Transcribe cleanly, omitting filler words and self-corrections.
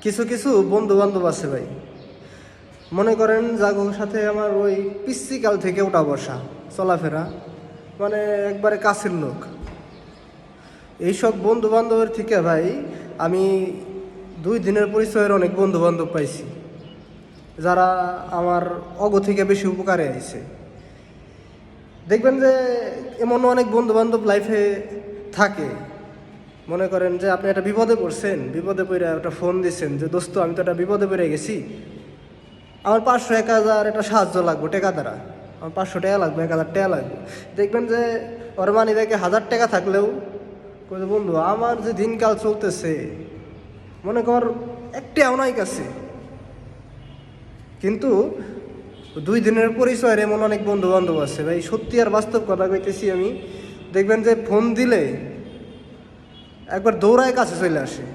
কিছু কিছু বন্ধু বান্ধব আছে ভাই, মনে করেন যাগোর সাথে আমার ওই পিসিকাল থেকে ওঠা বসা চলাফেরা, মানে একবারে কাছের লোক। এইসব বন্ধু বান্ধবের থেকে ভাই আমি 2 দিনের পরিচয়ের অনেক বন্ধু বান্ধব পাইছি, যারা আমার অগ থেকে বেশি উপকারে আইছে। দেখবেন যে এমন অনেক বন্ধু বান্ধব লাইফে থাকে, মনে করেন যে আপনি একটা বিপদে পড়ছেন, বিপদে পড়ে একটা ফোন দিচ্ছেন যে দোস্ত আমি তো একটা বিপদে পড়ে গেছি, আমার 500-1000 একটা সাহায্য লাগবে টাকা দ্বারা, আমার 500 টাকা লাগবে, 1000 টাকা লাগবে। দেখবেন যে ওর মানি ব্যাগে 1000 টাকা থাকলেও বন্ধু আমার যে দিনকাল চলতেছে, মনে কর একটা নাই কাছে, কিন্তু 2 দিনের পরিচয়ের এমন অনেক বন্ধু বান্ধব আছে ভাই, সত্যি আর বাস্তব কথা কইতেছি আমি। দেখবেন যে ফোন দিলে একবার দৌড়ায় কাছে চলে আসে।